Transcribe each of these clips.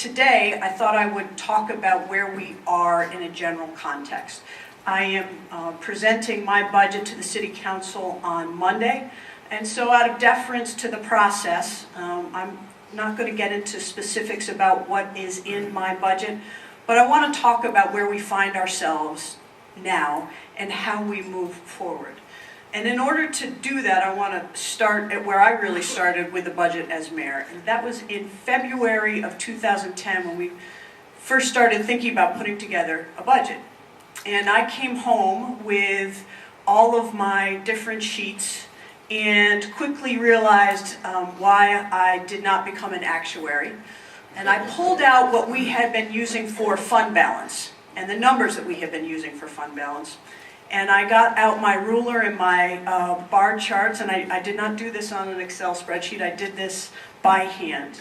today I thought I would talk about where we are in a general context. I am presenting my budget to the City Council on Monday, and so out of deference to the process, I'm not going to get into specifics about what is in my budget, but I want to talk about where we find ourselves now and how we move forward. And in order to do that, I want to start at where I really started with the budget as mayor. And that was in February of 2010 when we first started thinking about putting together a budget. And I came home with all of my different sheets and quickly realized why I did not become an actuary. And I pulled out what we had been using for fund balance and the numbers that we had been using for fund balance. And I got out my ruler and my bar charts, and I did not do this on an Excel spreadsheet, I did this by hand.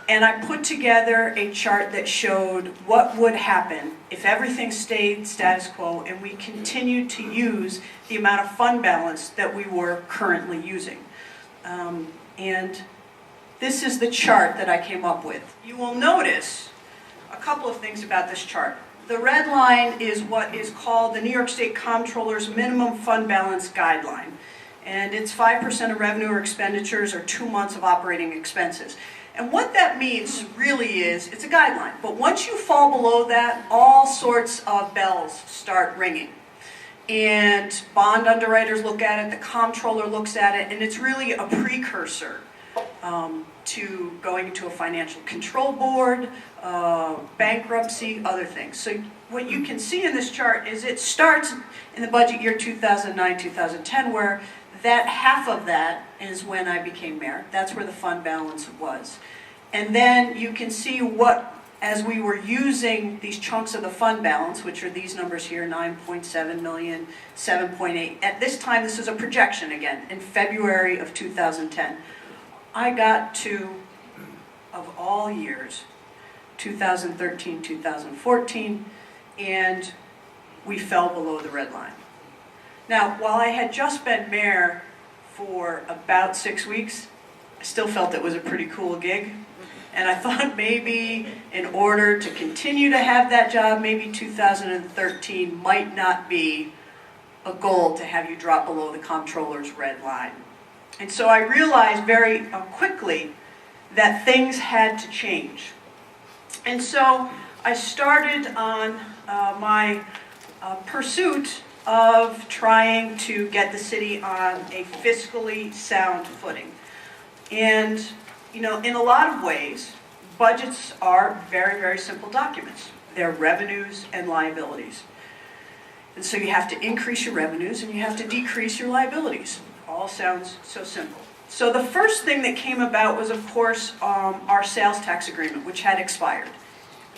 And I put together a chart that showed what would happen if everything stayed status quo and we continued to use the amount of fund balance that we were currently using. And this is the chart that I came up with. You will notice a couple of things about this chart. The red line is what is called the New York State Comptroller's Minimum Fund Balance Guideline. And it's 5% of revenue or expenditures or 2 months of operating expenses. And what that means really is, it's a guideline. But once you fall below that, all sorts of bells start ringing. And bond underwriters look at it, the comptroller looks at it, and it's really a precursor to going into a financial control board, bankruptcy, other things. So what you can see in this chart is it starts in the budget year 2009-2010, where that half of that is when I became mayor. That's where the fund balance was. And then you can see what, as we were using these chunks of the fund balance, which are these numbers here, 9.7 million, 7.8. At this time, this is a projection again, in February of 2010. I got to, of all years, 2013, 2014, and we fell below the red line. Now, while I had just been mayor for about 6 weeks, I still felt it was a pretty cool gig. And I thought maybe in order to continue to have that job, maybe 2013 might not be a goal to have you drop below the comptroller's red line. And so I realized very quickly that things had to change. And so I started on my pursuit of trying to get the city on a fiscally sound footing. And, you know, in a lot of ways, budgets are very, very simple documents. They're revenues and liabilities. And so you have to increase your revenues and you have to decrease your liabilities. All sounds so simple. So the first thing that came about was, of course, our sales tax agreement, which had expired.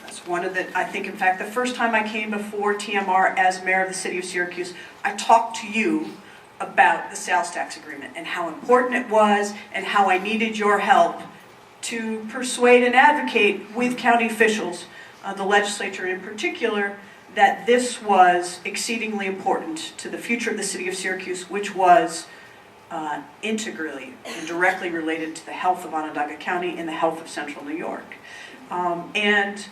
That's one of the, I think, in fact, the first time I came before TMR as mayor of the city of Syracuse, I talked to you about the sales tax agreement and how important it was and how I needed your help to persuade and advocate with county officials, the legislature in particular, that this was exceedingly important to the future of the city of Syracuse, which was integrally and directly related to the health of Onondaga County and the health of Central New York. And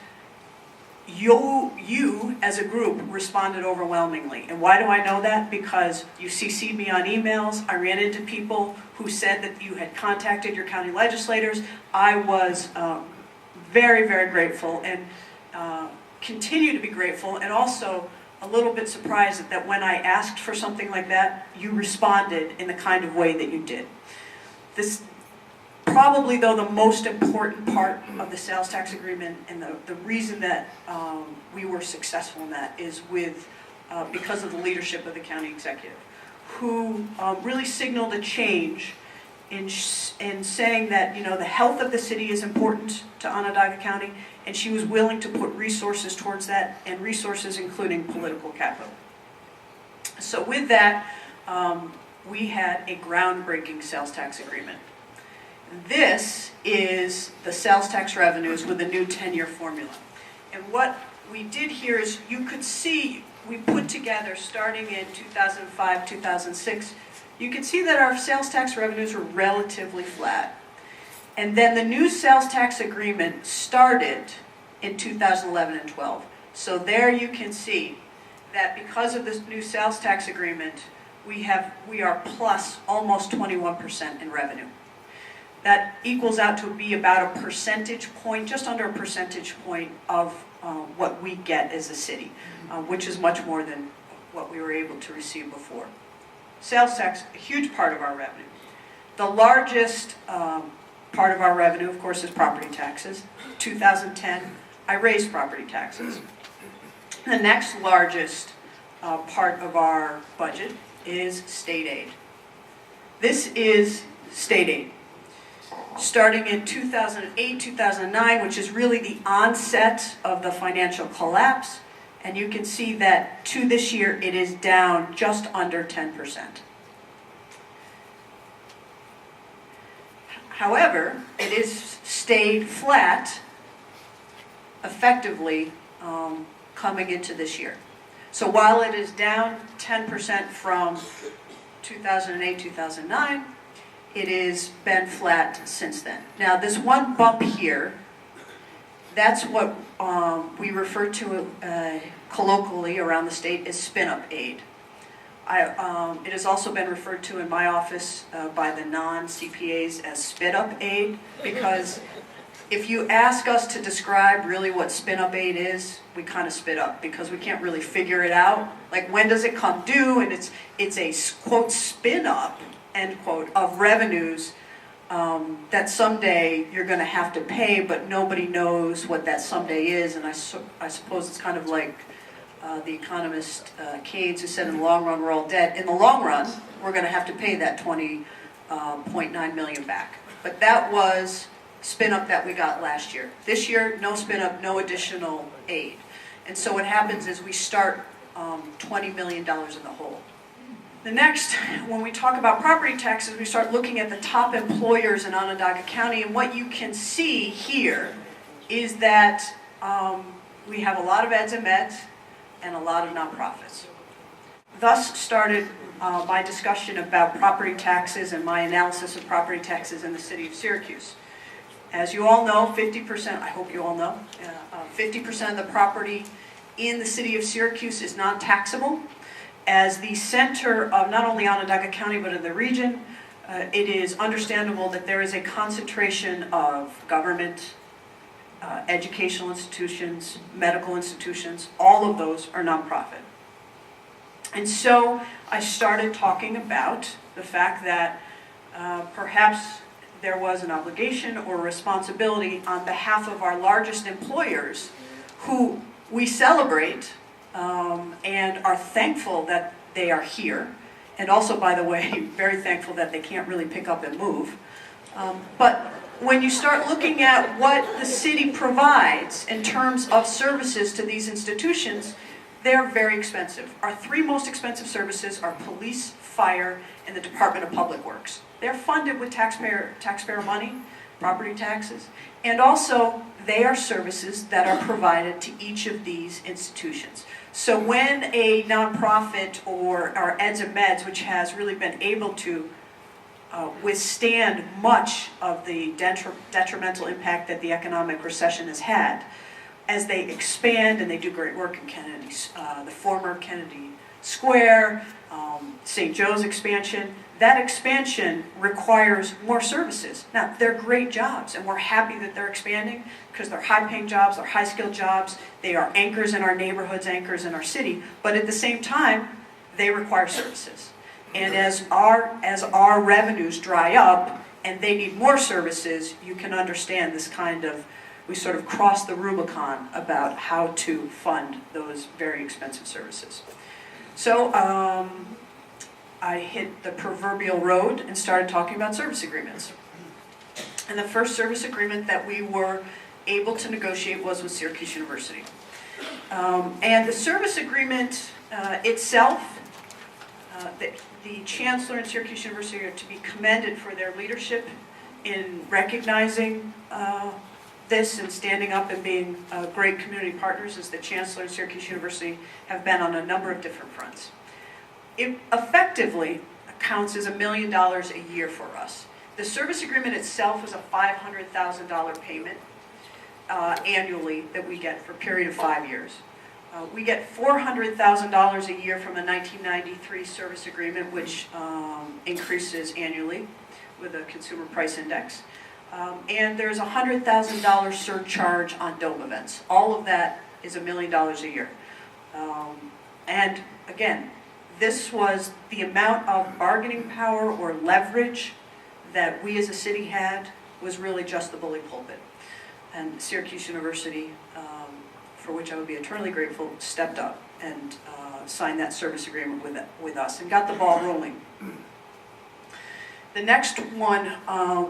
you as a group responded overwhelmingly. And why do I know that? Because you CC'd me on emails. I ran into people who said that you had contacted your county legislators. I was very, very grateful and continue to be grateful, and also a little bit surprised that when I asked for something like that, you responded in the kind of way that you did. This probably, though, the most important part of the sales tax agreement, and the reason that we were successful in that is because of the leadership of the county executive, who really signaled a change in saying that, you know, the health of the city is important to Onondaga County, and she was willing to put resources towards that, and resources including political capital. So with that, we had a groundbreaking sales tax agreement. This is the sales tax revenues with a new 10-year formula. And what we did here is, you could see, we put together, starting in 2005, 2006, you can see that our sales tax revenues were relatively flat. And then the new sales tax agreement started in 2011 and 12. So there you can see that because of this new sales tax agreement, we are plus almost 21% in revenue. That equals out to be about a percentage point, just under a percentage point of what we get as a city, which is much more than what we were able to receive before. Sales tax, a huge part of our revenue. The largest part of our revenue, of course, is property taxes. 2010, I raised property taxes. The next largest part of our budget is state aid. This is state aid. Starting in 2008, 2009, which is really the onset of the financial collapse, and you can see that to this year it is down just under 10%. However, it has stayed flat effectively coming into this year. So while it is down 10% from 2008, 2009, it has been flat since then. Now this one bump here, that's what we refer to colloquially around the state as spin-up aid. It has also been referred to in my office by the non-CPAs as spit-up aid, because if you ask us to describe really what spin-up aid is, we kind of spit up because we can't really figure it out. Like, when does it come due? And it's a, quote, spin-up, end quote, of revenues that someday you're going to have to pay, but nobody knows what that someday is. And I suppose it's kind of like the economist Keynes, who said in the long run we're all dead. In the long run, we're going to have to pay that $20.9 million back. But that was spin-up that we got last year. This year, no spin-up, no additional aid. And so what happens is we start $20 million in the hole. The next, when we talk about property taxes, we start looking at the top employers in Onondaga County, and what you can see here is that we have a lot of eds and meds and a lot of nonprofits. Thus started my discussion about property taxes and my analysis of property taxes in the city of Syracuse. As you all know, 50%, I hope you all know, 50% of the property in the city of Syracuse is non-taxable. As the center of not only Onondaga County but of the region, it is understandable that there is a concentration of government, educational institutions, medical institutions. All of those are nonprofit. And so I started talking about the fact that perhaps there was an obligation or responsibility on behalf of our largest employers, who we celebrate and are thankful that they are here, and also, by the way, very thankful that they can't really pick up and move. But when you start looking at what the city provides in terms of services to these institutions, they're very expensive. Our three most expensive services are police, fire, and the Department of Public Works. They're funded with taxpayer money, property taxes, and also they are services that are provided to each of these institutions. So when a nonprofit or our eds and meds, which has really been able to withstand much of the detrimental impact that the economic recession has had, as they expand, and they do great work in Kennedy, the former Kennedy Square, St. Joe's expansion, that expansion requires more services. Now, they're great jobs, and we're happy that they're expanding because they're high-paying jobs, they're high-skilled jobs, they are anchors in our neighborhoods, anchors in our city, but at the same time, they require services. And as our revenues dry up and they need more services, you can understand this kind of, we sort of cross the Rubicon about how to fund those very expensive services. So I hit the proverbial road and started talking about service agreements. And the first service agreement that we were able to negotiate was with Syracuse University. And the service agreement itself, the chancellor and Syracuse University are to be commended for their leadership in recognizing this and standing up and being great community partners, as the chancellor and Syracuse University have been on a number of different fronts. It effectively counts as $1 million a year for us. The service agreement itself is a $500,000 payment annually that we get for a period of 5 years. We get $400,000 a year from the 1993 service agreement, which increases annually with a consumer price index. And there's a $100,000 surcharge on dome events. All of that is $1 million a year. And again, this was the amount of bargaining power or leverage that we as a city had was really just the bully pulpit. And Syracuse University, for which I would be eternally grateful, stepped up and signed that service agreement with us and got the ball rolling. The next one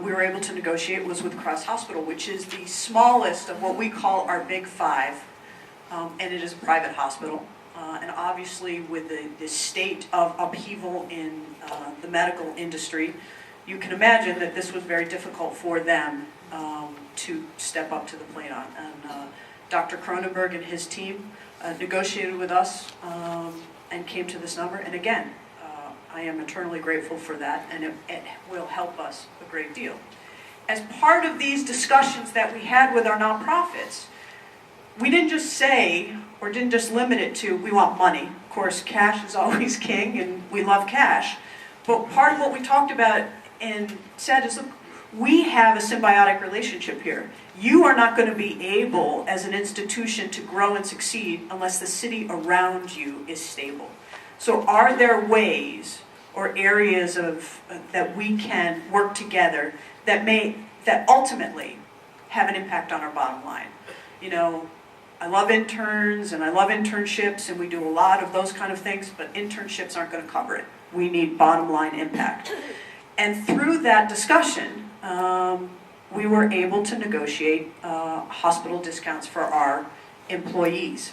we were able to negotiate was with Cross Hospital, which is the smallest of what we call our big five, and it is a private hospital. And obviously with the state of upheaval in the medical industry, you can imagine that this was very difficult for them to step up to the plate on. And Dr. Cronenberg and his team negotiated with us and came to this number. And again, I am eternally grateful for that, and it will help us a great deal. As part of these discussions that we had with our nonprofits, we didn't just say, or didn't just limit it to, we want money. Of course, cash is always king, and we love cash. But part of what we talked about and said is, look, we have a symbiotic relationship here. You are not going to be able, as an institution, to grow and succeed unless the city around you is stable. So are there ways or areas of that we can work together that ultimately have an impact on our bottom line? You know, I love interns and I love internships, and we do a lot of those kind of things, but internships aren't going to cover it. We need bottom line impact. And through that discussion, we were able to negotiate hospital discounts for our employees.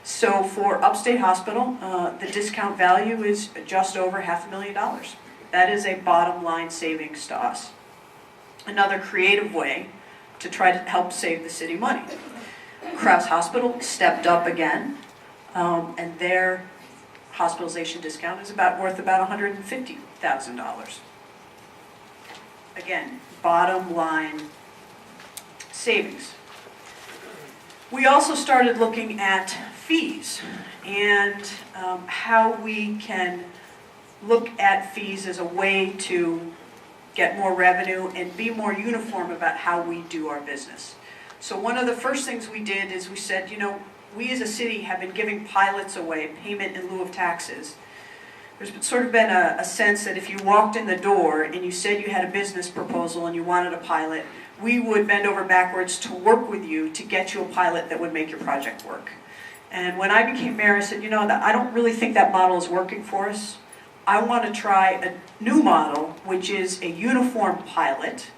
So for Upstate Hospital, the discount value is just over $500,000. That is a bottom line savings to us. Another creative way to try to help save the city money. Crouse Hospital stepped up again, and their hospitalization discount is worth about $150,000. Again, bottom line savings. We also started looking at fees and how we can look at fees as a way to get more revenue and be more uniform about how we do our business. So one of the first things we did is we said, you know, we as a city have been giving pilots away, payment in lieu of taxes. There's sort of been a sense that if you walked in the door and you said you had a business proposal and you wanted a pilot, we would bend over backwards to work with you to get you a pilot that would make your project work. And when I became mayor, I said, you know, I don't really think that model is working for us. I want to try a new model, which is a uniform pilot.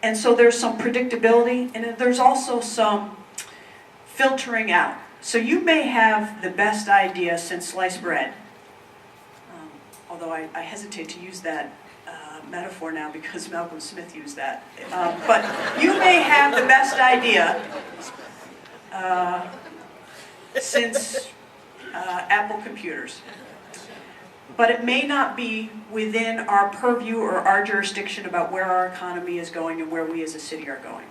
And so there's some predictability, and there's also some filtering out. So you may have the best idea since sliced bread, although I hesitate to use that metaphor now because Malcolm Smith used that. But you may have the best idea since Apple computers. But it may not be within our purview or our jurisdiction about where our economy is going and where we as a city are going.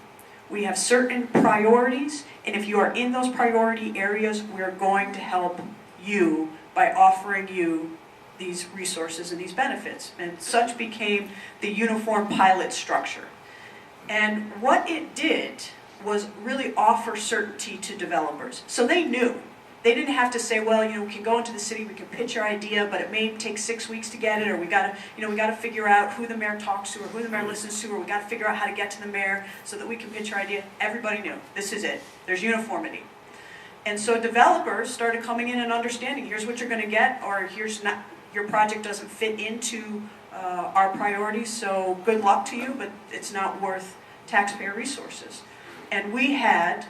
We have certain priorities, and if you are in those priority areas, we're going to help you by offering you these resources and these benefits. And such became the uniform pilot structure. And what it did was really offer certainty to developers. So they knew. They didn't have to say, well, you know, we can go into the city, we can pitch our idea, but it may take 6 weeks to get it, or we got to figure out who the mayor talks to, or who the mayor listens to, or we got to figure out how to get to the mayor so that we can pitch our idea. Everybody knew, this is it. There's uniformity. And so developers started coming in and understanding, here's what you're going to get, or here's not, your project doesn't fit into our priorities, so good luck to you, but it's not worth taxpayer resources. And we had,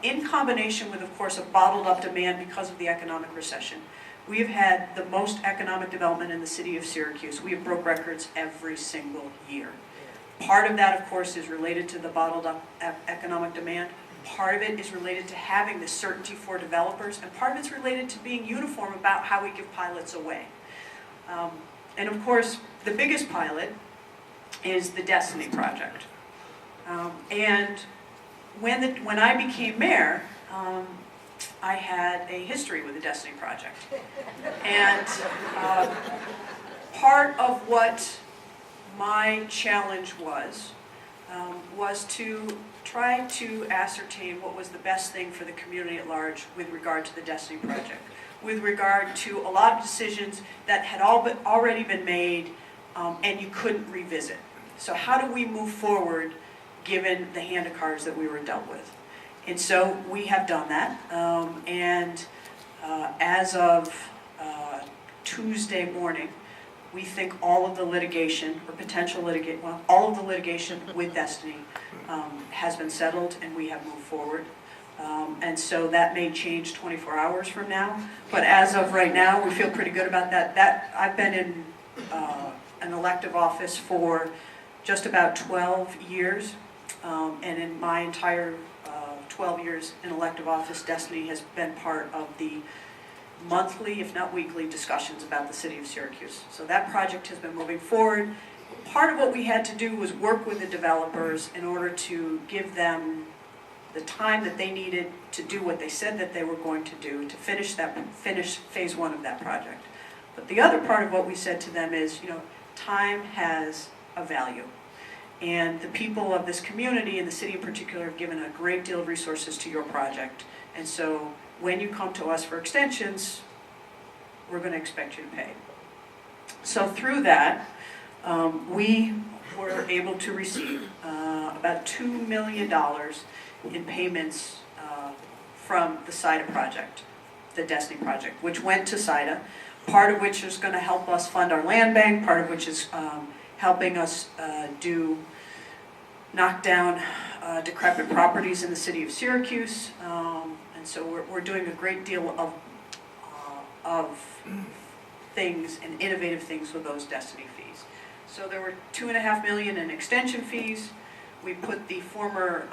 in combination with, of course, a bottled up demand because of the economic recession, we have had the most economic development in the city of Syracuse. We have broke records every single year. Part of that, of course, is related to the bottled up economic demand. Part of it is related to having the certainty for developers, and part of it's related to being uniform about how we give pilots away. And of course, the biggest pilot is the Destiny Project. And when I became mayor, I had a history with the Destiny Project. And part of what my challenge was to try to ascertain what was the best thing for the community at large with regard to the Destiny Project, with regard to a lot of decisions that had already been made and you couldn't revisit. So how do we move forward given the hand of cards that we were dealt with? And so we have done that, as of Tuesday morning, we think all of the litigation, or potential litigation, well, all of the litigation with Destiny has been settled and we have moved forward. And so that may change 24 hours from now, but as of right now, we feel pretty good about that. I've been in an elective office for just about 12 years, and in my entire 12 years in elective office, Destiny has been part of the monthly, if not weekly, discussions about the city of Syracuse. So that project has been moving forward. Part of what we had to do was work with the developers in order to give them the time that they needed to do what they said that they were going to do to finish phase one of that project. But the other part of what we said to them is, time has a value. And the people of this community, and the city in particular, have given a great deal of resources to your project. And so when you come to us for extensions, we're going to expect you to pay. So through that, we were able to receive about $2 million in payments from the SIDA project, the Destiny project, which went to SIDA, part of which is going to help us fund our land bank, part of which is helping us knock down decrepit properties in the city of Syracuse, and so we're doing a great deal of things and innovative things with those Destiny fees. So there were $2.5 million in extension fees. We put the former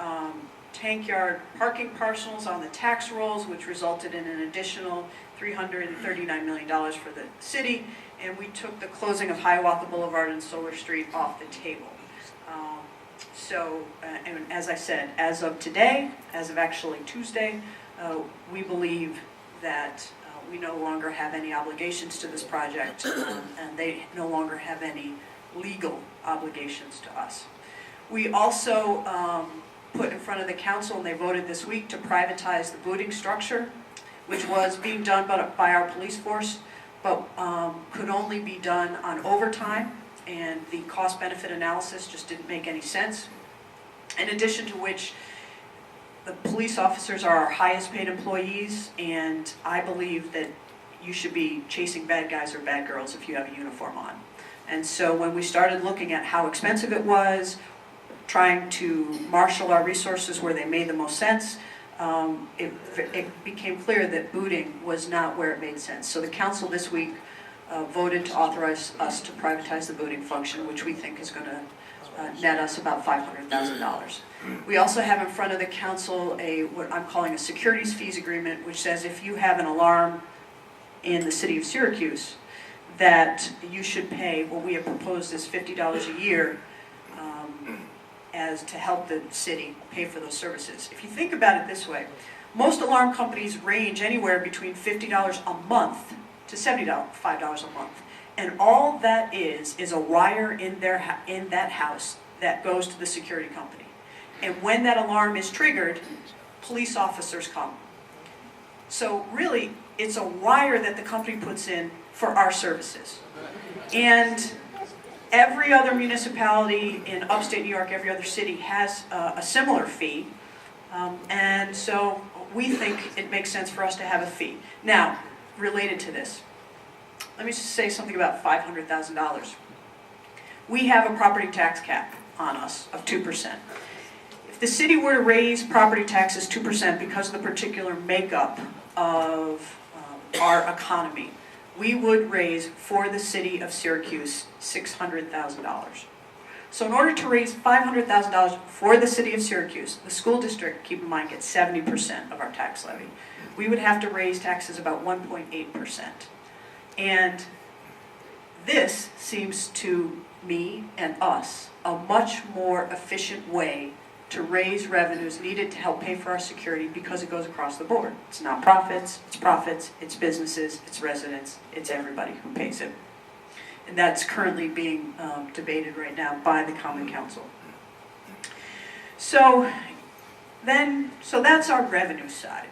tank yard parking parcels on the tax rolls, which resulted in an additional $339 million for the city, and we took the closing of Hiawatha Boulevard and Solar Street off the table. And as I said, as of today, as of actually Tuesday, we believe that we no longer have any obligations to this project, and they no longer have any legal obligations to us. We also put in front of the council, and they voted this week, to privatize the booting structure, which was being done by our police force, but could only be done on overtime, and the cost-benefit analysis just didn't make any sense. In addition to which, the police officers are our highest paid employees, and I believe that you should be chasing bad guys or bad girls if you have a uniform on. And so when we started looking at how expensive it was, trying to marshal our resources where they made the most sense, it became clear that booting was not where it made sense. So the council this week voted to authorize us to privatize the booting function, which we think is going to net us about $500,000. We also have in front of the council what I'm calling a securities fees agreement, which says if you have an alarm in the city of Syracuse, that you should pay what we have proposed is $50 a year as to help the city pay for those services. If you think about it this way, most alarm companies range anywhere between $50 a month to $75 a month. And all that is a wire in that house that goes to the security company. And when that alarm is triggered, police officers come. So really, it's a wire that the company puts in for our services. And every other municipality in upstate New York, every other city has a similar fee. And so we think it makes sense for us to have a fee. Now, related to this, let me just say something about $500,000. We have a property tax cap on us of 2%. If the city were to raise property taxes 2% because of the particular makeup of our economy, we would raise for the city of Syracuse $600,000. So in order to raise $500,000 for the city of Syracuse, the school district, keep in mind, gets 70% of our tax levy. We would have to raise taxes about 1.8%. And this seems to me and us a much more efficient way to raise revenues needed to help pay for our security, because it goes across the board. It's not profits, it's businesses, it's residents, it's everybody who pays it. And that's currently being debated right now by the Common Council. So that's our revenue side.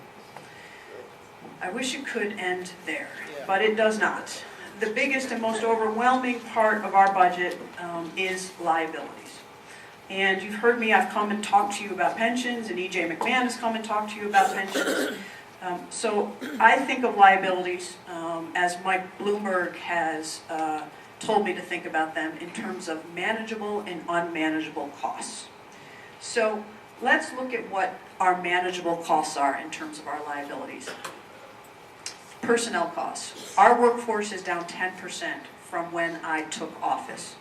I wish it could end there, but it does not. The biggest and most overwhelming part of our budget is liabilities. And you've heard me, I've come and talked to you about pensions, and E.J. McMahon has come and talked to you about pensions. So I think of liabilities as Mike Bloomberg has told me to think about them in terms of manageable and unmanageable costs. So let's look at what our manageable costs are in terms of our liabilities. Personnel costs. Our workforce is down 10% from when I took office.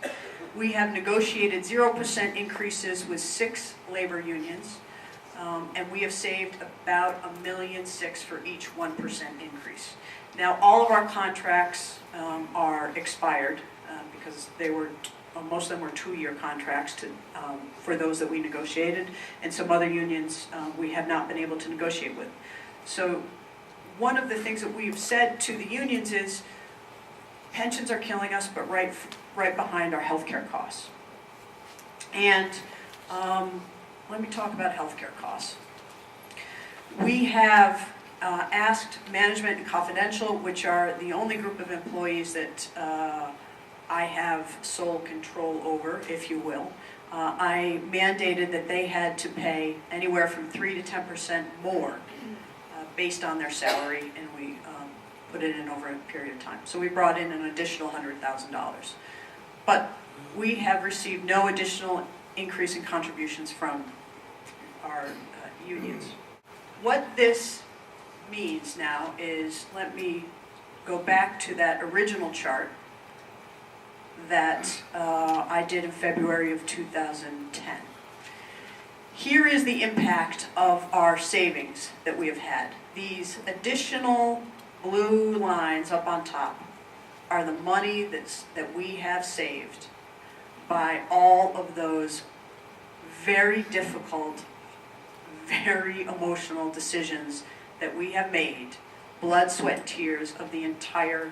We have negotiated 0% increases with 6 labor unions, and we have saved about $1.6 million for each 1% increase. Now, all of our contracts are expired because they were, most of them were 2-year contracts for those that we negotiated, and some other unions we have not been able to negotiate with. So one of the things that we've said to the unions is pensions are killing us, but right behind our healthcare costs. And let me talk about healthcare costs. We have asked Management and Confidential, which are the only group of employees that I have sole control over, if you will. I mandated that they had to pay anywhere from 3 to 10% more based on their salary, and we put it in over a period of time. So we brought in an additional $100,000. But we have received no additional increase in contributions from our unions. What this means now is, let me go back to that original chart that I did in February of 2010. Here is the impact of our savings that we have had. These additional blue lines up on top are the money that we have saved by all of those very difficult, very emotional decisions that we have made, blood, sweat, and tears of the entire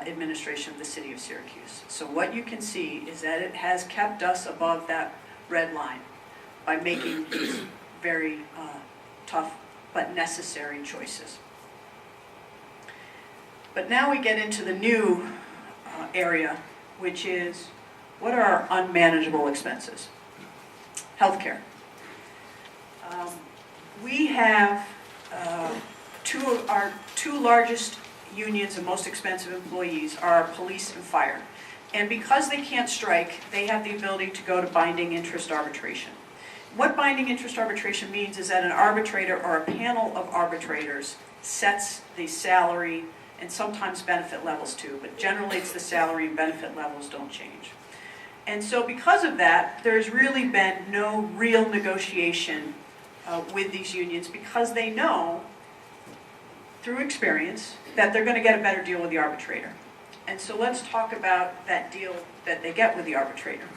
administration of the city of Syracuse. So what you can see is that it has kept us above that red line by making these very tough but necessary choices. But now we get into the new area, which is, what are our unmanageable expenses? Healthcare. We have our two largest unions and most expensive employees are our police and fire. And because they can't strike, they have the ability to go to binding interest arbitration. What binding interest arbitration means is that an arbitrator or a panel of arbitrators sets the salary and sometimes benefit levels too, but generally it's the salary and benefit levels don't change. And so because of that, there's really been no real negotiation with these unions, because they know through experience that they're going to get a better deal with the arbitrator. And so let's talk about that deal that they get with the arbitrator.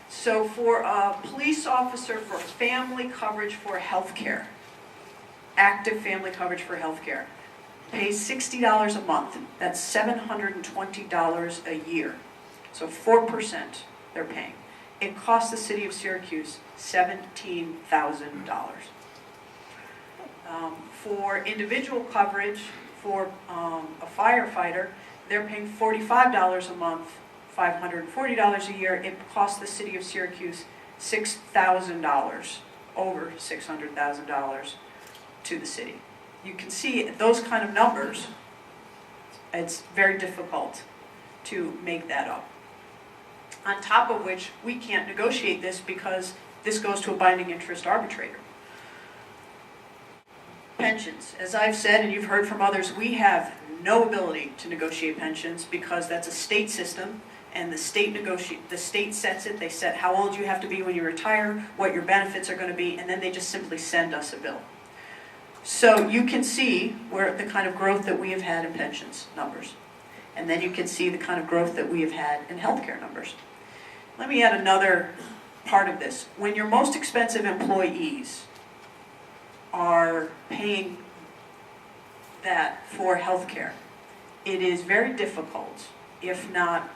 So for a police officer for family coverage for health care, active family coverage for health care, pays $60 a month. That's $720 a year. So 4% they're paying. It costs the city of Syracuse $17,000. For individual coverage for a firefighter, they're paying $45 a month, $540 a year. It costs the city of Syracuse $6,000, over $600,000 to the city. You can see those kind of numbers, it's very difficult to make that up. On top of which, we can't negotiate this because this goes to a binding interest arbitrator. Pensions. As I've said, and you've heard from others, we have no ability to negotiate pensions because that's a state system, and the state sets it. They set how old you have to be when you retire, what your benefits are going to be, and then they just simply send us a bill. So you can see where the kind of growth that we have had in pensions numbers. And then you can see the kind of growth that we have had in healthcare numbers. Let me add another part of this. When your most expensive employees are paying that for healthcare, it is very difficult, if not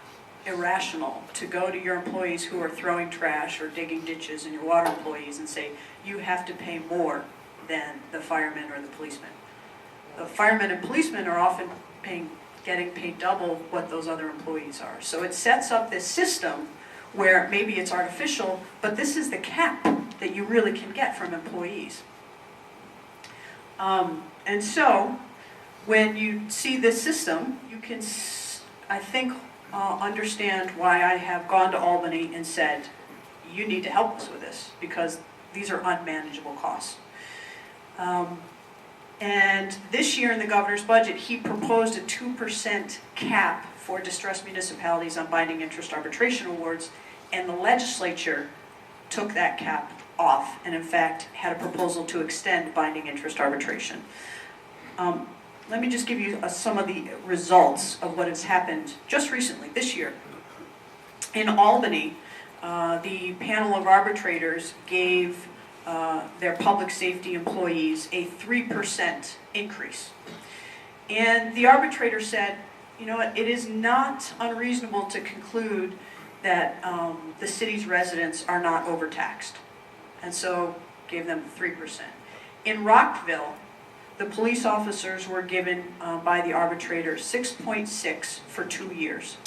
irrational, to go to your employees who are throwing trash or digging ditches and your water employees and say, you have to pay more than the firemen or the policemen. The firemen and policemen are often getting paid double what those other employees are. So it sets up this system where maybe it's artificial, but this is the cap that you really can get from employees. And so when you see this system, you can, I think, understand why I have gone to Albany and said, you need to help us with this, because these are unmanageable costs. And this year in the governor's budget, he proposed a 2% cap for distressed municipalities on binding interest arbitration awards, and the legislature took that cap off, and in fact had a proposal to extend binding interest arbitration. Let me just give you some of the results of what has happened just recently, this year. In Albany, the panel of arbitrators gave their public safety employees a 3% increase. And the arbitrator said, you know what, it is not unreasonable to conclude that the city's residents are not overtaxed. And so gave them 3%. In Rockville, the police officers were given by the arbitrator 6.6 for 2 years.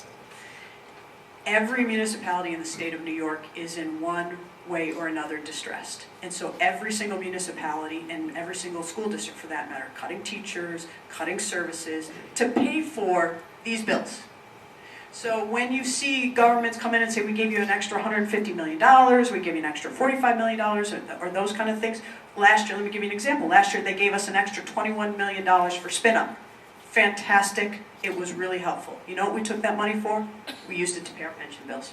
Every municipality in the state of New York is in one way or another distressed. And so every single municipality and every single school district for that matter, cutting teachers, cutting services to pay for these bills. So when you see governments come in and say, we gave you an extra $150 million, we give you an extra $45 million, or those kind of things. Last year, let me give you an example. Last year they gave us an extra $21 million for spin-up. Fantastic. It was really helpful. You know what we took that money for? We used it to pay our pension bills.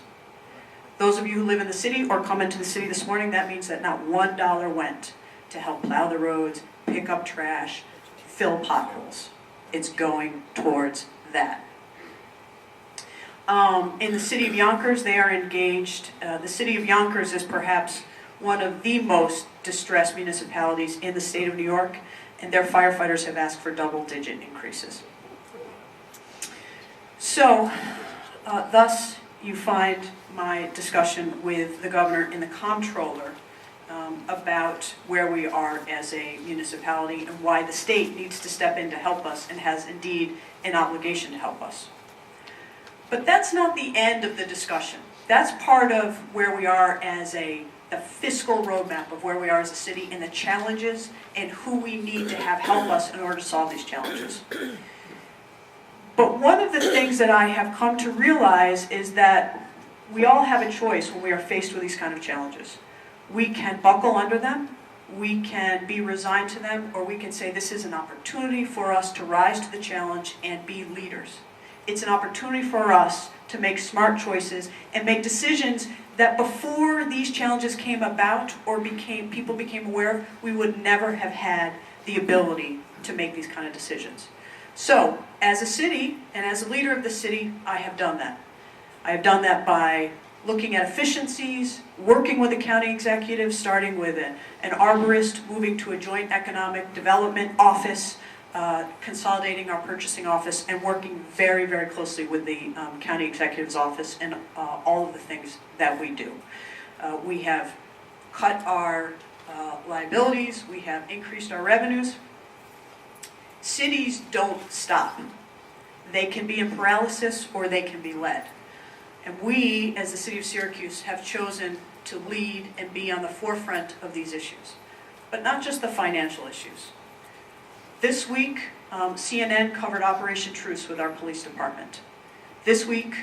Those of you who live in the city or come into the city this morning, that means that not $1 went to help plow the roads, pick up trash, fill potholes. It's going towards that. In the city of Yonkers, they are engaged. The city of Yonkers is perhaps one of the most distressed municipalities in the state of New York, and their firefighters have asked for double-digit increases. So, thus you find my discussion with the governor and the comptroller about where we are as a municipality and why the state needs to step in to help us and has indeed an obligation to help us. But that's not the end of the discussion. That's part of where we are as the fiscal roadmap of where we are as a city and the challenges and who we need to have help us in order to solve these challenges. But one of the things that I have come to realize is that we all have a choice when we are faced with these kind of challenges. We can buckle under them, we can be resigned to them, or we can say this is an opportunity for us to rise to the challenge and be leaders. It's an opportunity for us to make smart choices and make decisions that before these challenges came about or people became aware of, we would never have had the ability to make these kind of decisions. So, as a city and as a leader of the city, I have done that. I have done that by looking at efficiencies, working with the county executive, starting with an arborist, moving to a joint economic development office, consolidating our purchasing office, and working very, very closely with the county executive's office and all of the things that we do. We have cut our liabilities, we have increased our revenues. Cities don't stop. They can be in paralysis or they can be led. And we, as the city of Syracuse, have chosen to lead and be on the forefront of these issues. But not just the financial issues. This week, CNN covered Operation Truce with our police department. This week,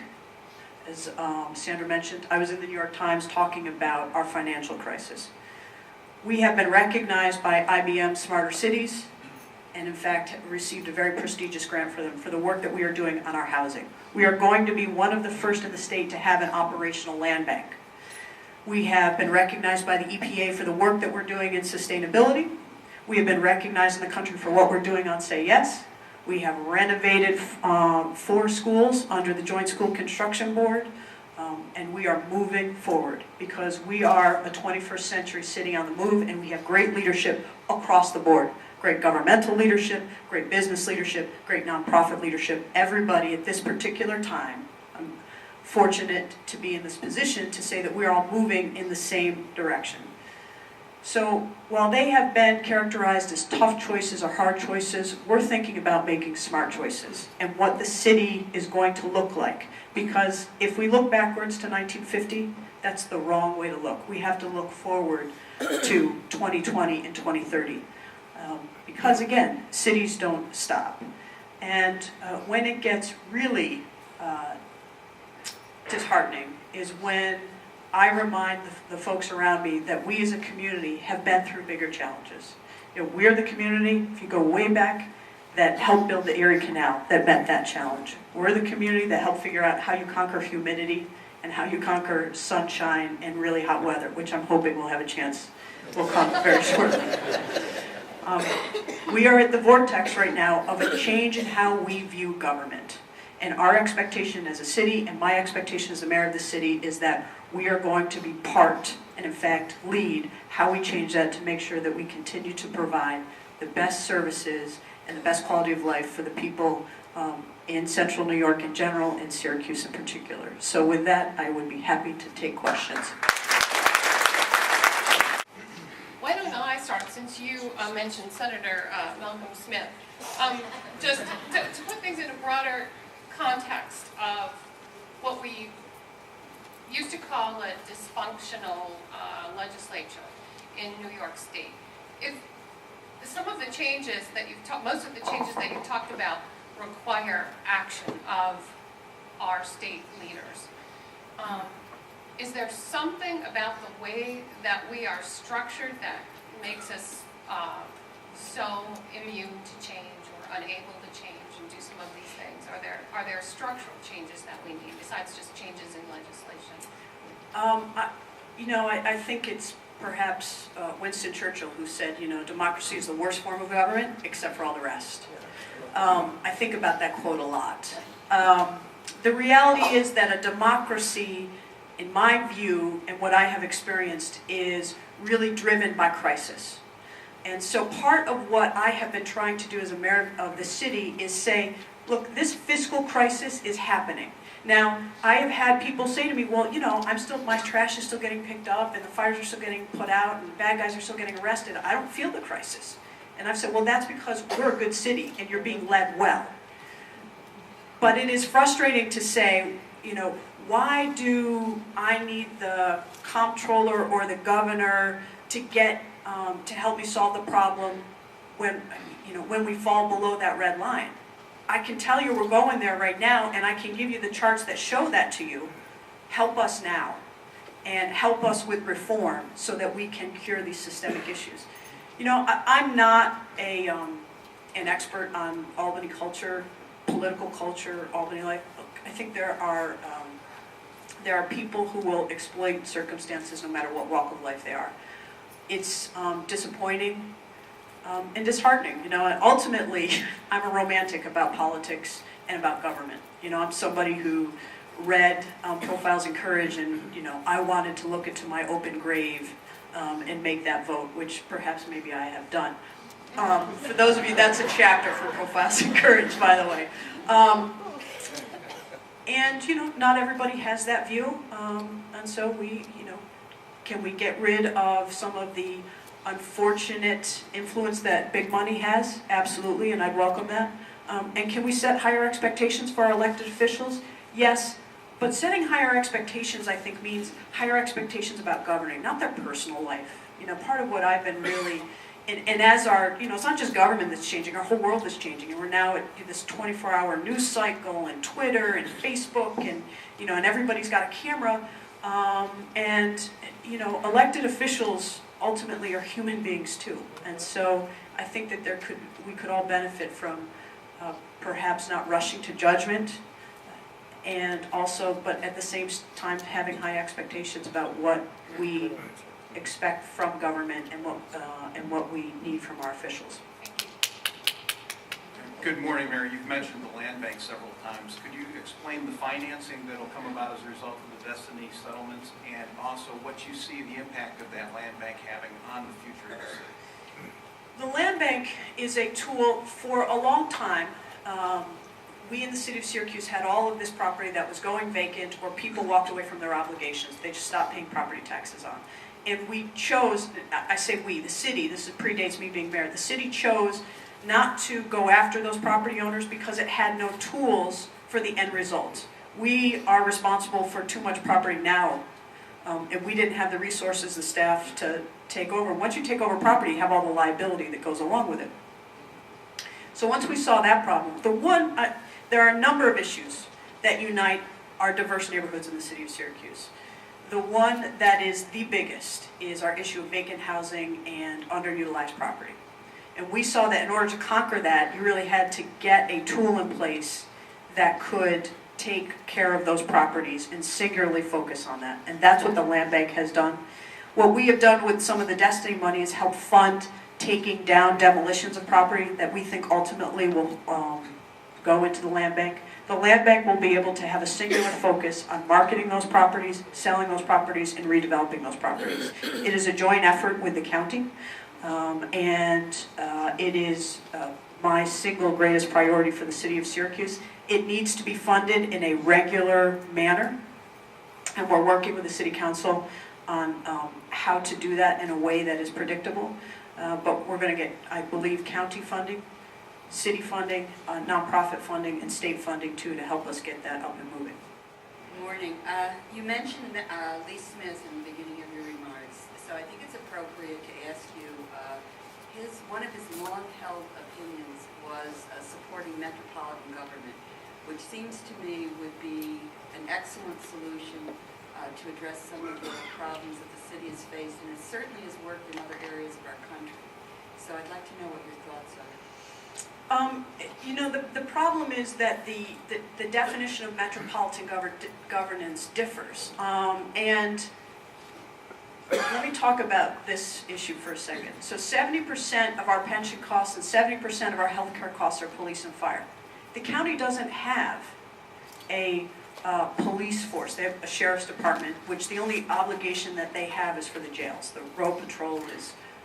as Sandra mentioned, I was in the New York Times talking about our financial crisis. We have been recognized by IBM Smarter Cities, and in fact received a very prestigious grant for them for the work that we are doing on our housing. We are going to be one of the first in the state to have an operational land bank. We have been recognized by the EPA for the work that we're doing in sustainability. We have been recognized in the country for what we're doing on Say Yes. We have renovated 4 schools under the Joint School Construction Board. and we are moving forward because we are a 21st century city on the move, and we have great leadership across the board. Great governmental leadership, great business leadership, great nonprofit leadership. Everybody at this particular time, I'm fortunate to be in this position to say that we're all moving in the same direction. So while they have been characterized as tough choices or hard choices, we're thinking about making smart choices and what the city is going to look like. Because if we look backwards to 1950, that's the wrong way to look. We have to look forward to 2020 and 2030. Because again, cities don't stop. And when it gets really disheartening is when I remind the folks around me that we as a community have been through bigger challenges. You know, we're the community, if you go way back, that helped build the Erie Canal, that met that challenge. We're the community that helped figure out how you conquer humidity and how you conquer sunshine and really hot weather, which I'm hoping we'll have a chance, will come very shortly. We are at the vortex right now of a change in how we view government. And our expectation as a city, and my expectation as the mayor of the city, is that we are going to be part, and in fact lead, how we change that to make sure that we continue to provide the best services and the best quality of life for the people in central New York in general, and Syracuse in particular. So with that, I would be happy to take questions. Why don't I start, since you mentioned Senator Malcolm Smith, just to put things in a broader context of what we used to call a dysfunctional legislature in New York State. If some of the changes that you've talked, most of the changes that you've talked about require action of our state leaders. Is there something about the way that we are structured that makes us so immune to change or unable to change and do some of these things? Are there structural changes that we need besides just changes in legislation? I think it's perhaps Winston Churchill who said, democracy is the worst form of government except for all the rest. I think about that quote a lot. The reality is that a democracy, in my view, and what I have experienced, is really driven by crisis. And so part of what I have been trying to do as a mayor of the city is say, look, this fiscal crisis is happening. Now, I have had people say to me, well, my trash is still getting picked up, and the fires are still getting put out, and the bad guys are still getting arrested. I don't feel the crisis. And I've said, well, that's because we're a good city, and you're being led well. But it is frustrating to say, why do I need the comptroller or the governor to get to help me solve the problem when we fall below that red line? I can tell you we're going there right now, and I can give you the charts that show that to you. Help us now, and help us with reform so that we can cure these systemic issues. I'm not an expert on Albany culture, political culture, Albany life. I think there are people who will exploit circumstances no matter what walk of life they are. It's disappointing. And disheartening, and ultimately, I'm a romantic about politics and about government. I'm somebody who read Profiles in Courage, and I wanted to look into my open grave and make that vote, which perhaps maybe I have done. For those of you, that's a chapter for Profiles in Courage, by the way. And not everybody has that view, and so can we get rid of some of the unfortunate influence that big money has? Absolutely, and I'd welcome that. And can we set higher expectations for our elected officials? Yes, but setting higher expectations, I think, means higher expectations about governing, not their personal life. Part of what I've been really, and as it's not just government that's changing, our whole world is changing, and we're now at this 24-hour news cycle, and Twitter, and Facebook, and everybody's got a camera, and elected officials ultimately are human beings too, and so I think that we could all benefit from perhaps not rushing to judgment, and also, but at the same time, having high expectations about what we expect from government and what we need from our officials. Good morning, Mayor. You've mentioned the land bank several times. Could you explain the financing that will come about as a result of the Destiny settlements, and also what you see the impact of that land bank having on the future of the city? The land bank is a tool for a long time. We in the city of Syracuse had all of this property that was going vacant, or people walked away from their obligations. They just stopped paying property taxes on. And we chose, I say we, the city, this predates me being mayor, the city chose not to go after those property owners because it had no tools for the end result. We are responsible for too much property now, and we didn't have the resources, the staff to take over. Once you take over property, you have all the liability that goes along with it. So once we saw that problem, there are a number of issues that unite our diverse neighborhoods in the city of Syracuse. The one that is the biggest is our issue of vacant housing and underutilized property. And we saw that in order to conquer that, you really had to get a tool in place that could take care of those properties and singularly focus on that. And that's what the land bank has done. What we have done with some of the Destiny money is help fund taking down demolitions of property that we think ultimately will go into the land bank. The land bank will be able to have a singular focus on marketing those properties, selling those properties, and redeveloping those properties. It is a joint effort with the county. It is my single greatest priority for the city of Syracuse. It needs to be funded in a regular manner, and we're working with the city council on how to do that in a way that is predictable. But we're going to get, I believe, county funding, city funding, nonprofit funding, and state funding too to help us get that up and moving. Good morning. You mentioned Lee Smith in the beginning of your remarks, so I think it's appropriate to ask you, one of his long-held opinions was supporting metropolitan government, which seems to me would be an excellent solution to address some of the problems that the city has faced, and it certainly has worked in other areas of our country. So I'd like to know what your thoughts are. The problem is that the definition of metropolitan governance differs. And let me talk about this issue for a second. So 70% of our pension costs and 70% of our healthcare costs are police and fire. The county doesn't have a police force. They have a sheriff's department, which the only obligation that they have is for the jails. The road patrol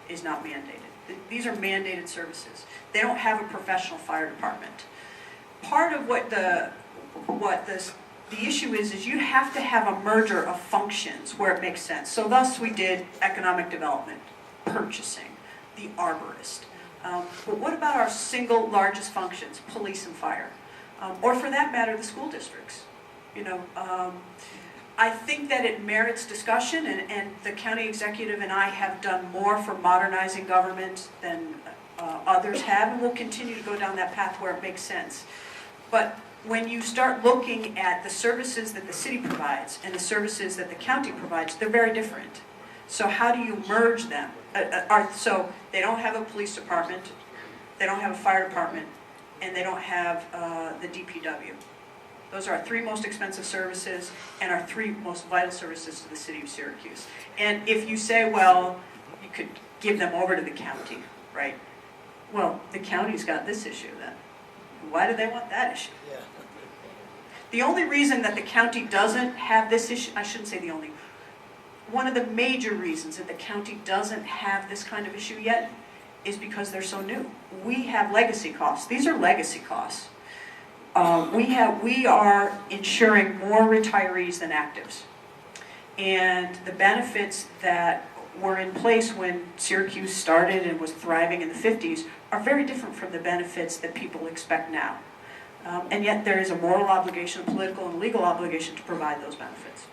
is not mandated. These are mandated services. They don't have a professional fire department. Part of what the issue is you have to have a merger of functions where it makes sense. So thus we did economic development, purchasing, the arborist. But what about our single largest functions, police and fire? Or for that matter, the school districts? I think that it merits discussion, and the county executive and I have done more for modernizing government than others have, and we'll continue to go down that path where it makes sense. But when you start looking at the services that the city provides and the services that the county provides, they're very different. So how do you merge them? So they don't have a police department, they don't have a fire department, and they don't have the DPW. Those are our three most expensive services and our three most vital services to the city of Syracuse. And if you say, well, you could give them over to the county, right? Well, the county's got this issue then. Why do they want that issue? Yeah. The only reason that the county doesn't have this issue, I shouldn't say the only, one of the major reasons that the county doesn't have this kind of issue yet is because they're so new. We have legacy costs. These are legacy costs. We are insuring more retirees than actives. And the benefits that were in place when Syracuse started and was thriving in the 50s are very different from the benefits that people expect now. And yet there is a moral obligation, a political and legal obligation to provide those benefits.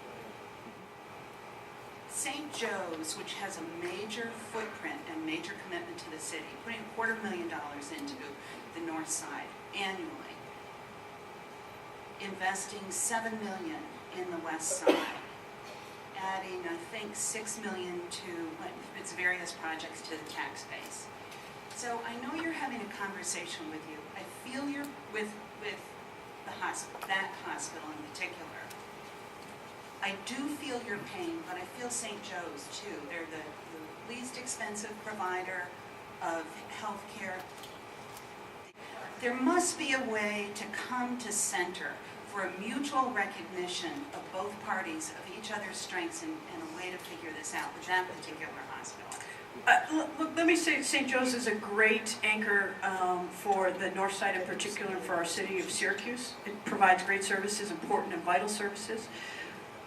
St. Joe's, which has a major footprint and major commitment to the city, putting $250,000 into the north side annually, investing $7 million in the west side, adding, I think, $6 million to its various projects to the tax base. So I know you're having a conversation with you. I feel you're with the hospital, that hospital in particular. I do feel your pain, but I feel St. Joe's too. They're the least expensive provider of health care. There must be a way to come to center for a mutual recognition of both parties, of each other's strengths, and a way to figure this out with that particular hospital. Look, let me say St. Joe's is a great anchor for the north side in particular, and for our city of Syracuse. It provides great services, important and vital services.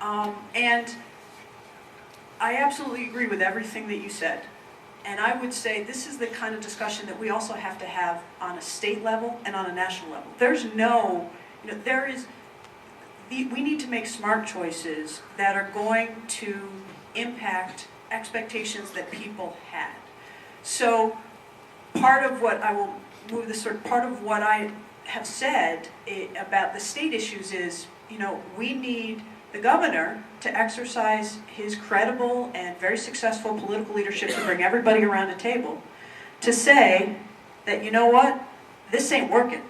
And I absolutely agree with everything that you said. And I would say this is the kind of discussion that we also have to have on a state level and on a national level. There's no, we need to make smart choices that are going to impact expectations that people had. So part of what I will move this sort, part of what I have said about the state issues is, we need the governor to exercise his credible and very successful political leadership to bring everybody around a table to say that, you know what, this ain't working.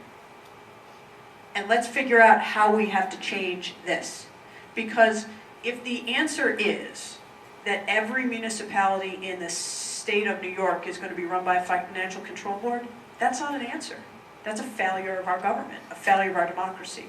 And let's figure out how we have to change this. Because if the answer is that every municipality in the state of New York is going to be run by a financial control board, that's not an answer. That's a failure of our government, a failure of our democracy.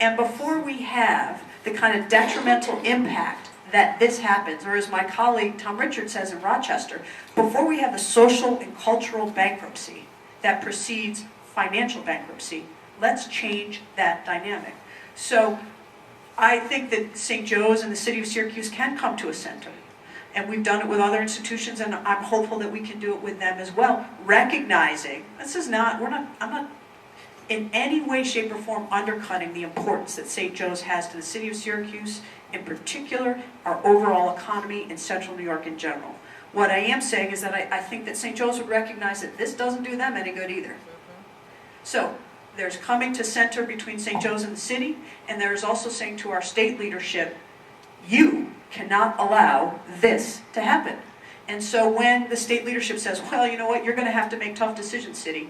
And before we have the kind of detrimental impact that this happens, or as my colleague Tom Richard says in Rochester, before we have the social and cultural bankruptcy that precedes financial bankruptcy, let's change that dynamic. So I think that St. Joe's and the city of Syracuse can come to a center. And we've done it with other institutions, and I'm hopeful that we can do it with them as well, recognizing I'm not in any way, shape, or form undercutting the importance that St. Joe's has to the city of Syracuse, in particular, our overall economy in central New York in general. What I am saying is that I think that St. Joe's would recognize that this doesn't do them any good either. So there's coming to center between St. Joe's and the city, and there's also saying to our state leadership, you cannot allow this to happen. And so when the state leadership says, well, you know what, you're going to have to make tough decisions, city,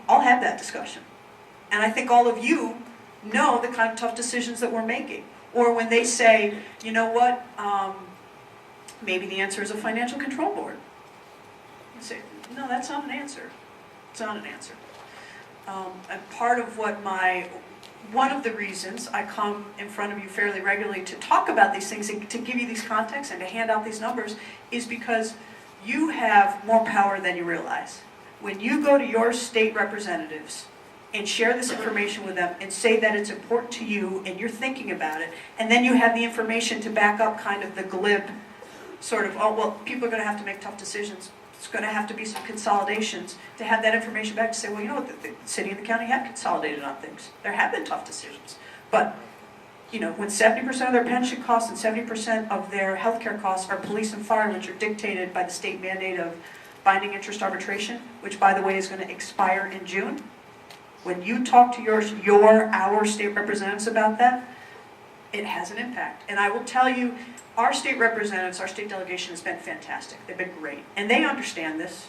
I'll have that discussion. And I think all of you know the kind of tough decisions that we're making. Or when they say, you know what, maybe the answer is a financial control board. You say, no, that's not an answer. It's not an answer. And part of what one of the reasons I come in front of you fairly regularly to talk about these things and to give you these contexts and to hand out these numbers is because you have more power than you realize. When you go to your state representatives and share this information with them and say that it's important to you and you're thinking about it, and then you have the information to back up kind of the glib sort of, oh, well, people are going to have to make tough decisions. It's going to have to be some consolidations, to have that information back to say, well, you know what, the city and the county have consolidated on things. There have been tough decisions. But, when 70% of their pension costs and 70% of their healthcare costs are police and fire, which are dictated by the state mandate of binding interest arbitration, which, by the way, is going to expire in June. When you talk to our state representatives about that, it has an impact. And I will tell you, our state representatives, our state delegation has been fantastic. They've been great. And they understand this.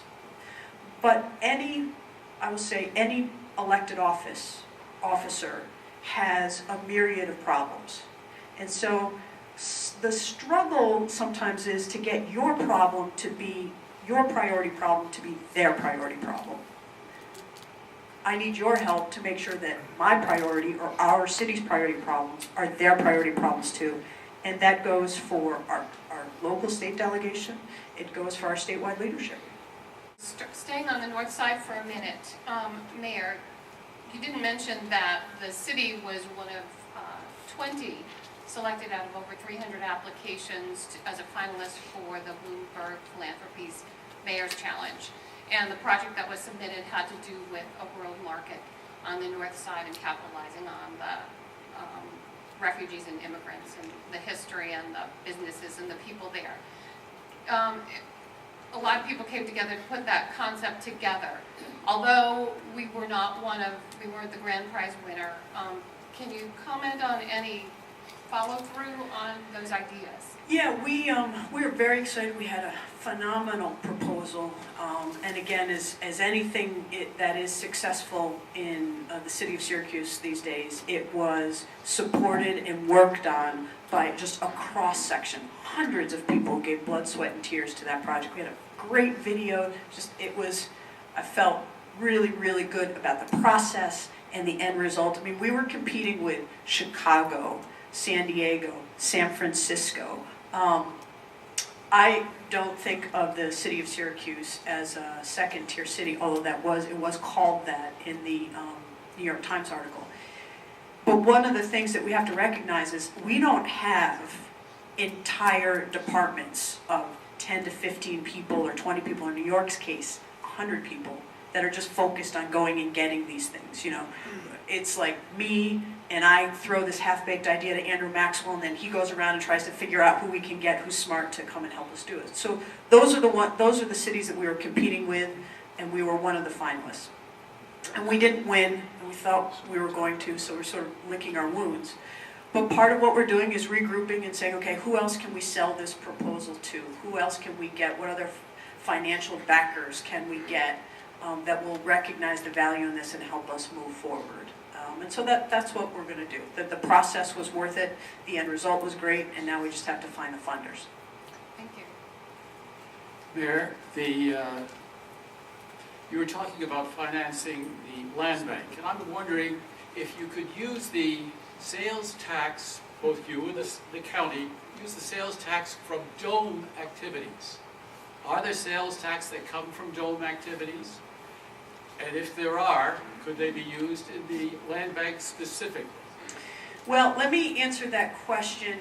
But any elected officer has a myriad of problems. And so the struggle sometimes is to get your problem to be your priority problem to be their priority problem. I need your help to make sure that my priority or our city's priority problems are their priority problems too. And that goes for our local state delegation. It goes for our statewide leadership. Staying on the north side for a minute, Mayor, you didn't mention that the city was one of 20 selected out of over 300 applications as a finalist for the Bloomberg Philanthropies Mayor's Challenge. And the project that was submitted had to do with a world market on the north side and capitalizing on the refugees and immigrants and the history and the businesses and the people there. A lot of people came together to put that concept together. Although we weren't the grand prize winner, can you comment on any follow-through on those ideas? Yeah, we were very excited. We had a phenomenal proposal, and again, as anything that is successful in the city of Syracuse these days, it was supported and worked on by just a cross-section. Hundreds of people gave blood, sweat, and tears to that project. We had a great video. I felt really, really good about the process and the end result. I mean, we were competing with Chicago, San Diego, San Francisco. I don't think of the city of Syracuse as a second-tier city, although it was called that in the New York Times article. But one of the things that we have to recognize is we don't have entire departments of 10 to 15 people or 20 people, in New York's case, 100 people that are just focused on going and getting these things, you know. It's like me, and I throw this half-baked idea to Andrew Maxwell, and then he goes around and tries to figure out who we can get, who's smart to come and help us do it. So those are the cities that we were competing with, and we were one of the finalists. And we didn't win, and we thought we were going to, so we're sort of licking our wounds. But part of what we're doing is regrouping and saying, okay, who else can we sell this proposal to? Who else can we get? What other financial backers can we get that will recognize the value in this and help us move forward? And so that's what we're going to do. The process was worth it, the end result was great, and now we just have to find the funders. Thank you. Mayor, you were talking about financing the land bank, and I'm wondering if you could use the sales tax, both you and the county, use the sales tax from dome activities. Are there sales tax that come from dome activities? And if there are, could they be used in the land bank specifically? Well, let me answer that question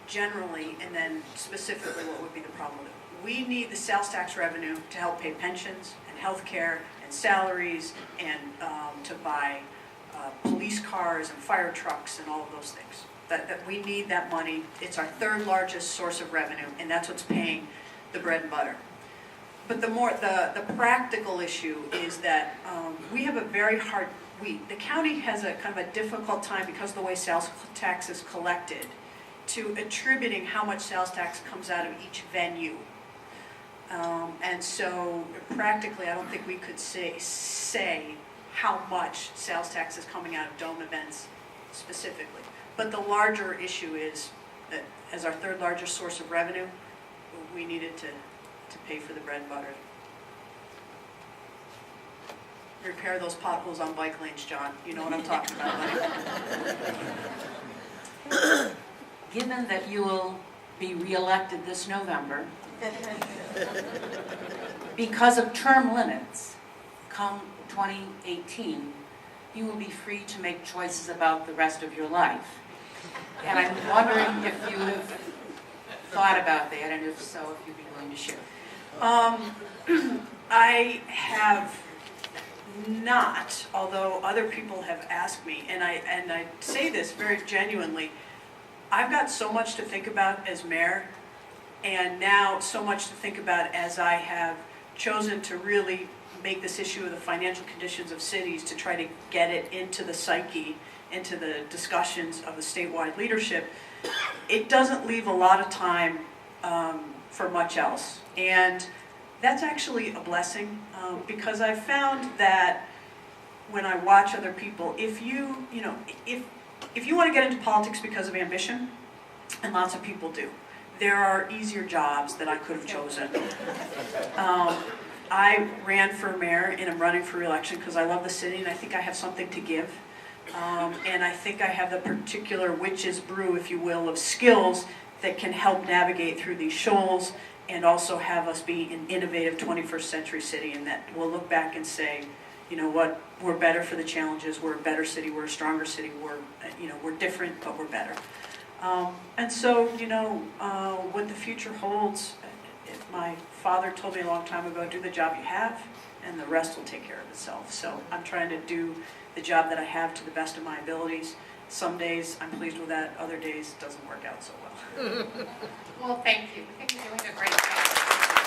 generally, and then specifically what would be the problem with it. We need the sales tax revenue to help pay pensions and health care and salaries and to buy police cars and fire trucks and all of those things. That we need that money. It's our third largest source of revenue, and that's what's paying the bread and butter. But the practical issue is that we have a very hard, the county has a kind of a difficult time because of the way sales tax is collected to attributing how much sales tax comes out of each venue. And so practically I don't think we could say how much sales tax is coming out of dome events specifically. But the larger issue is that as our third largest source of revenue, we needed to pay for the bread and butter. Repair those potholes on bike lanes, John. You know what I'm talking about, buddy. Given that you will be reelected this November, because of term limits, come 2018, you will be free to make choices about the rest of your life. And I'm wondering if you have thought about that, and if so, if you'd be willing to share. I have not, although other people have asked me, and I say this very genuinely. I've got so much to think about as mayor, and now so much to think about as I have chosen to really make this issue of the financial conditions of cities to try to get it into the psyche, into the discussions of the statewide leadership. It doesn't leave a lot of time for much else. And that's actually a blessing because I've found that when I watch other people, if you want to get into politics because of ambition, and lots of people do, there are easier jobs that I could have chosen. I ran for mayor and I'm running for re-election because I love the city and I think I have something to give. And I think I have the particular witch's brew, if you will, of skills that can help navigate through these shoals and also have us be an innovative 21st century city, and that we'll look back and say, you know what, we're better for the challenges, we're a better city, we're a stronger city, we're different, but we're better. And so, what the future holds, my father told me a long time ago, do the job you have, and the rest will take care of itself. So I'm trying to do the job that I have to the best of my abilities. Some days I'm pleased with that, other days it doesn't work out so well. Well, thank you. I think you're doing a great job.